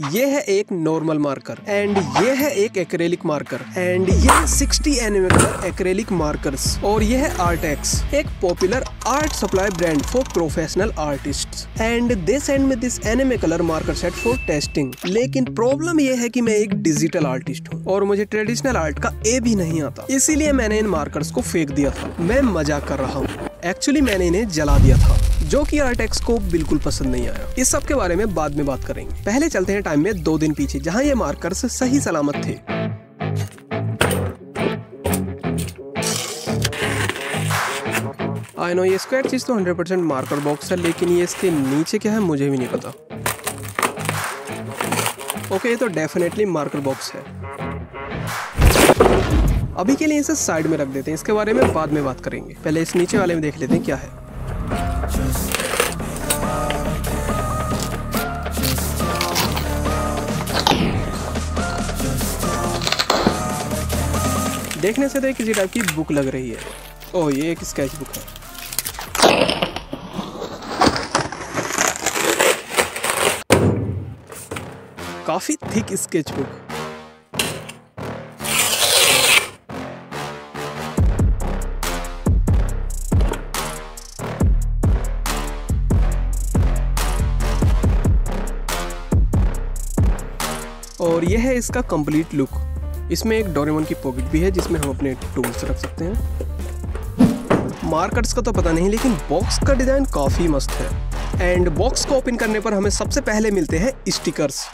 ये है एक नॉर्मल मार्कर एंड ये है एक एक्रेलिक मार्कर एंड ये है 60 एनएम कलर एक्रेलिक मार्कर्स और ये है आर्टेक्स, एक popular art supply brand for professional artists and they send me this NM colour marker set for testing. लेकिन प्रॉब्लम ये है कि मैं एक डिजिटल आर्टिस्ट हूँ और मुझे ट्रेडिशनल आर्ट का ए भी नहीं आता, इसीलिए मैंने इन मार्कर्स को फेंक दिया था। मैं मजाक कर रहा हूँ, एक्चुअली मैंने इन्हें जला दिया था, जो कि आर्टेक्स को बिल्कुल पसंद नहीं आया। इस सब के बारे में बाद में बात करेंगे। पहले चलते हैं टाइम में 2 दिन पीछे, जहां ये मार्कर्स सही सलामत थे। आई नो ये स्क्वायर चीज तो 100% मार्कर बॉक्स है, लेकिन ये इसके नीचे क्या है मुझे भी नहीं पता। ओके, ये तो डेफिनेटली मार्कर बॉक्स है। अभी के लिए इसे साइड में रख देते हैं, इसके बारे में बाद में बात करेंगे। पहले इस नीचे वाले में देख लेते हैं क्या है। देखने से तो ये किसी टाइप की बुक लग रही है। ओह, ये एक स्केच बुक है। काफी थिक स्केच बुक। और यह है इसका कंप्लीट लुक। इसमें एक डोरेमोन की पॉकेट भी है जिसमें हम अपने टूल्स रख सकते हैं। मार्कर्स का तो पता नहीं, लेकिन बॉक्स का डिजाइन काफी मस्त है एंड बॉक्स को ओपन करने पर हमें सबसे पहले मिलते हैं स्टिकर्स,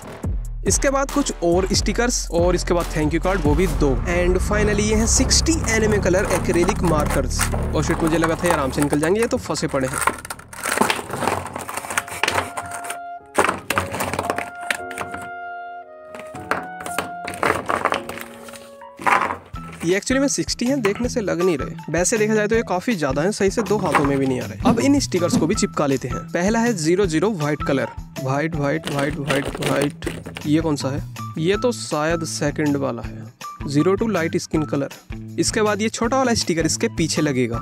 इसके बाद कुछ और स्टिकर्स और इसके बाद थैंक यू कार्ड, वो भी 2 एंड फाइनली ये है 60 एनएम कलर एक्रेलिक मार्कर्स। और शिट, मुझे लगा था ये आराम से निकल जाएंगे, ये तो फंसे पड़े हैं। ये एक्चुअली में 60 हैं, देखने से लग नहीं रहे। वैसे देखा जाए तो ये काफी ज्यादा हैं, सही से 2 हाथों में भी नहीं आ रहे। अब इन स्टिकर्स को भी चिपका लेते हैं। पहला है 00 white colour, white white white white white. ये कौन सा है? ये तो शायद सेकंड वाला है। 02 लाइट स्किन कलर। इसके बाद ये छोटा वाला स्टिकर इसके पीछे लगेगा,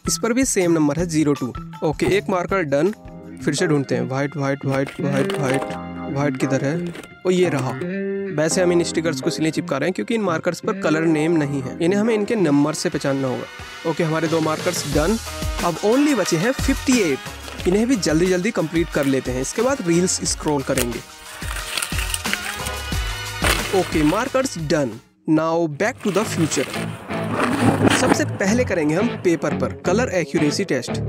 इस पर भी सेम नंबर है 02। ओके, एक मार्कर डन। फिर से ढूंढते हैं white white white white white white किधर है? और ये रहा। वैसे हम इन स्टिकर्स को इसलिए चिपका रहे हैं क्योंकि इन मार्कर्स पर कलर नेम नहीं है, इन्हें हमें इनके नंबर से पहचानना होगा। ओके, हमारे 2 मार्कर्स डन। अब ओनली बचे हैं 58, इन्हें भी जल्दी जल्दी कंप्लीट कर लेते हैं। इसके बाद रील्स स्क्रॉल करेंगे। Okay, markers done. Now back to the future. सबसे पहले करेंगे हम पेपर पर colour accuracy test.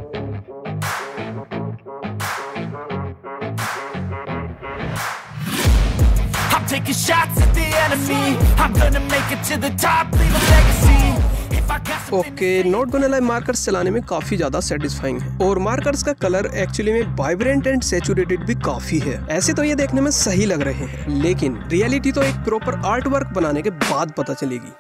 Taking shots at the enemy. I'm gonna make it to the top, leave a legacy. Okay, not gonna lie, markers चलाने में काफी ज्यादा satisfying है और मार्कर्स का कलर एक्चुअली में वाइब्रेंट एंड सैचुरेटेड भी काफी है। ऐसे तो ये देखने में सही लग रहे हैं, लेकिन रियलिटी तो एक प्रॉपर आर्ट वर्क बनाने के बाद पता चलेगी।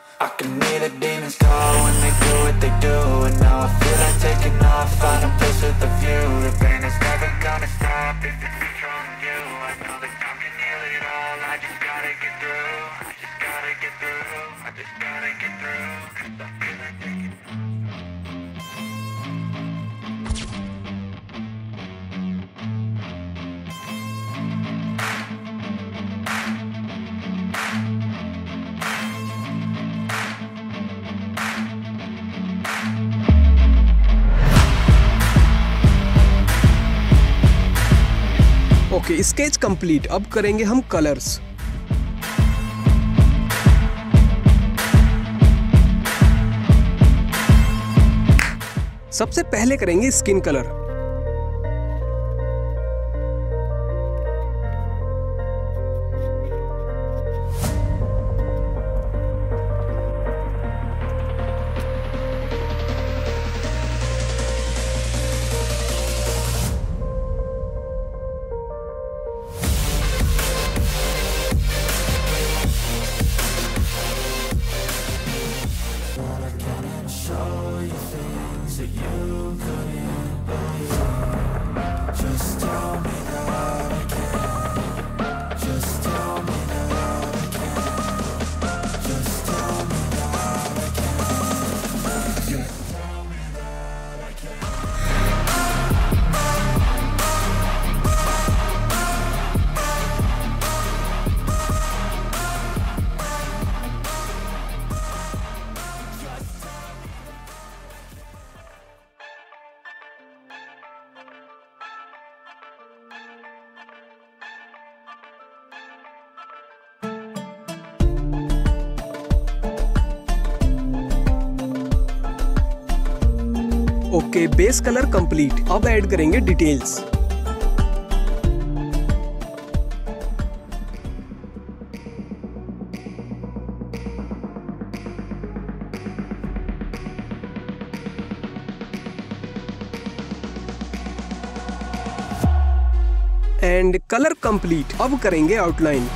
Okay, sketch complete. अब करेंगे हम कलर्स। सबसे पहले करेंगे skin colour. Okay, base colour complete. अब ऐड करेंगे डिटेल्स। And colour complete. अब करेंगे आउटलाइन।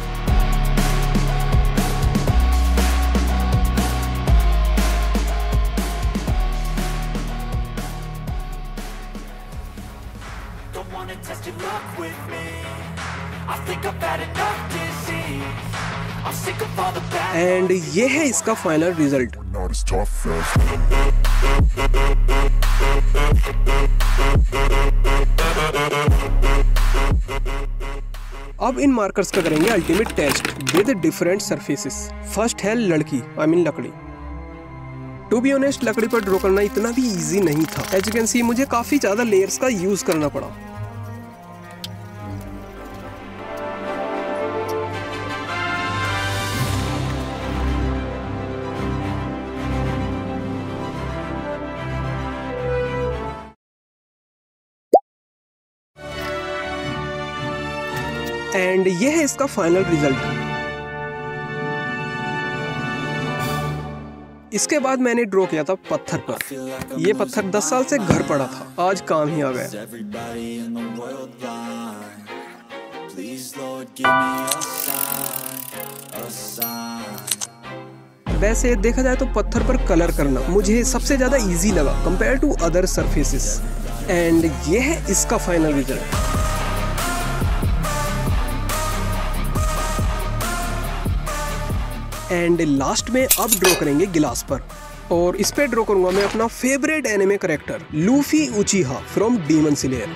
एंड ये है इसका फाइनल रिजल्ट। अब इन मार्कर्स का करेंगे ultimate test with different surfaces. First है लड़की, लकड़ी। टू बी ऑनेस्ट, लकड़ी पर ड्रॉ करना इतना भी इजी नहीं था। एज यू कैन सी, मुझे काफी ज्यादा लेयर्स का यूज करना पड़ा। एंड ये है इसका फाइनल रिजल्ट। इसके बाद मैंने ड्रॉ किया था पत्थर पर। ये पत्थर 10 साल से घर पड़ा था, आज काम ही आ गया। वैसे देखा जाए तो पत्थर पर कलर करना मुझे सबसे ज्यादा इजी लगा compare to other surfaces. And ये है इसका फाइनल रिजल्ट। एंड लास्ट में अब ड्रॉ करेंगे गिलास पर, और इस पे ड्रॉ करूंगा मैं अपना favourite anime character Luffy उचिहा from demon slayer.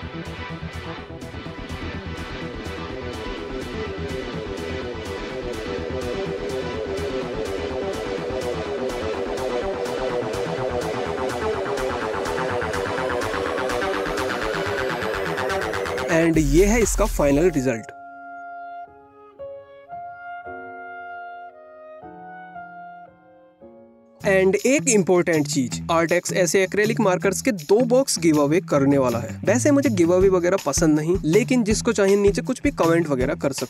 And ये है इसका फाइनल रिजल्ट। एंड एक इम्पोर्टेंट चीज, आर्टेक्स ऐसे एक्रेलिक मार्कर्स के 2 बॉक्स गिव अवे करने वाला है। वैसे मुझे गिव अवे वगैरह पसंद नहीं, लेकिन जिसको चाहिए नीचे कुछ भी कमेंट वगैरह कर सकते।